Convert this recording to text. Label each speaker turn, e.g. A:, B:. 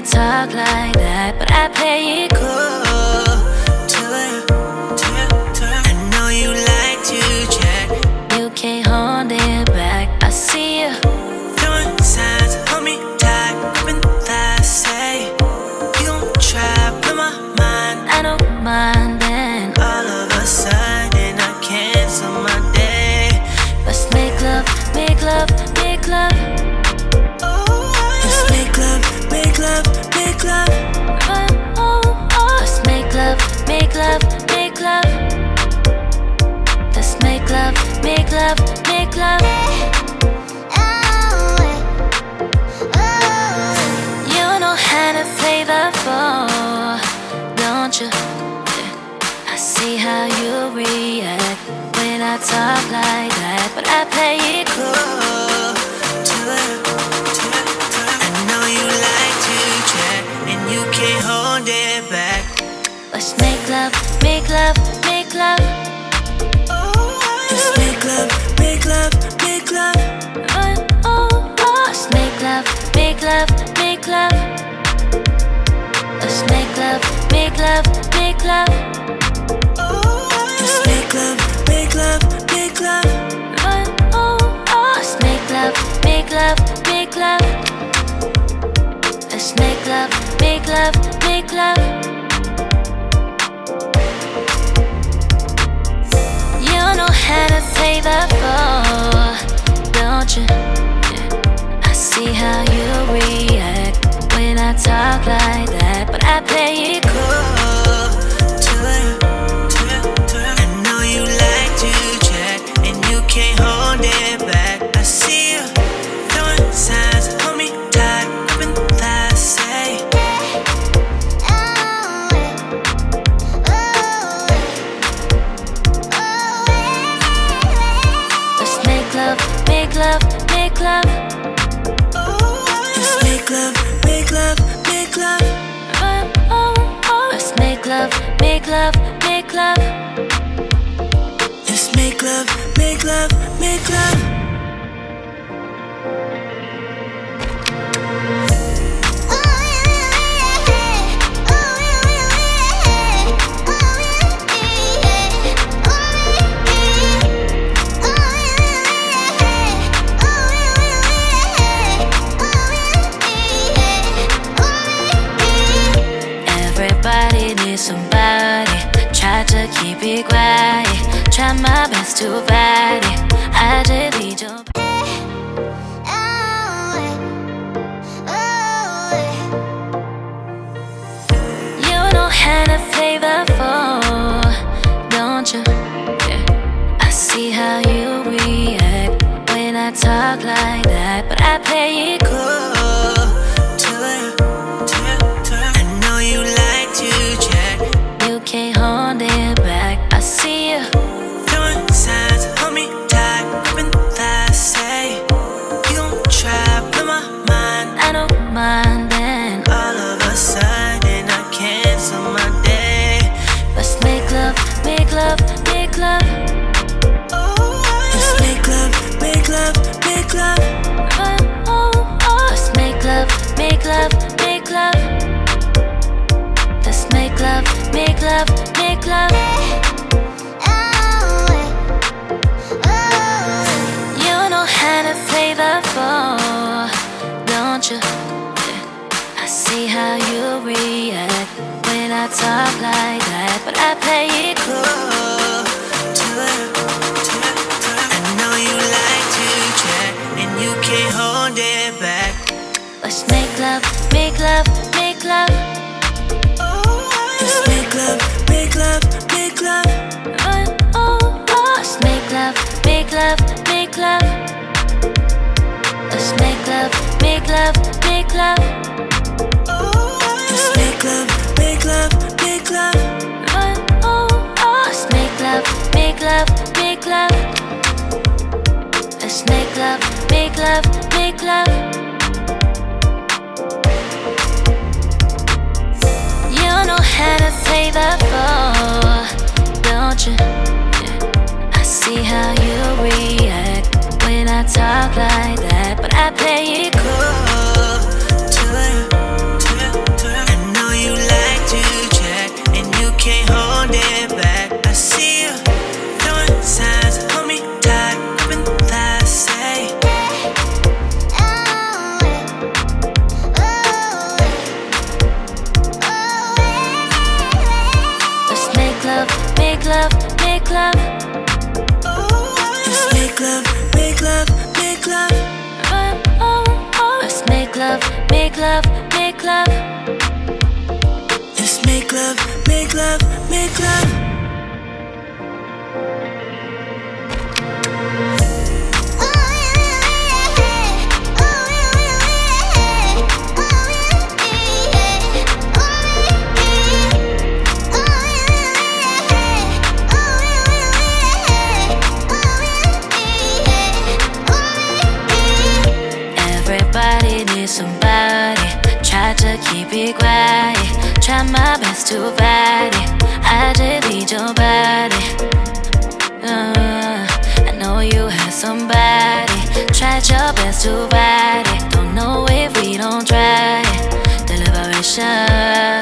A: I talk like that, but I play it cool to you. I know you like to check. You can't hold it back. I see you throwing signs, hold me tight, gripping thighs. Say you gon' try, blow my mind. I don't mind. Then all of a sudden I cancel my day. Let's make love, make love, make love. Let's make love, make love, make love. Let's make love, make love, make love. Let's make love, make love, make love. You know how to play the fool, don't you? I see how you react when I talk like that, but I play it cool to it. I know you like to chat, and you can't hold it back. Let's make love, make love, make love. Let's make love, make love, make love. Let's make love, make love, make love. Let's make love, make love, make love. Let's make love, make love, make love. Let's make love, make love, make love. Let's make love, make love, make love. You know how to play the fool, don't you? Yeah. I see how you react when I talk like that, but I play it cool to you. I know you like to check, and you can't hold it back. I see you throwing signs, hold me tight, gripping thighs. Say let's make love, make love, make love. Let's make love, make love, make love. Let's make love, make love, make love. Let's make love, make love, make love. Everybody needs somebody. Try to keep it quiet. Try my best to fight it. I just need your You know how to play the fool, don't you? Yeah. I see how you react when I talk like that, but I play it cool to you. I know you like to check. You can't hold it back. I see you throwing signs, hold me tight, gripping thighs. Say you gon' try, blow my mind. I don't mind. Then all of a sudden I cancel my day. Let's make love, make love, make love. Let's make love, make love, make love. Let's make love, make love, make love. Let's make love, make love, make love. You know how to play the fool, don't you? Yeah. I see how you react when I talk like that, but I play it cool to you. I know you like to check, and you can't hold it back. Let's make love, make love, make love. Let's make love, make love, make love. Let's make love, make love, make love. Let's make love, make love, make love. Let's make love, make love, make love. Let's make love, make love, make love. Let's make love, make love, make love. You know how to play the fool, don't you? Yeah. I see how you react when I talk like that, but I play it cool to you. club. Everybody needs somebody. Try to keep it quiet. Try my best to fight it. I just need your body. I know you have somebody. Tried your best to fight it. Don't know if we don't try it. The liberation.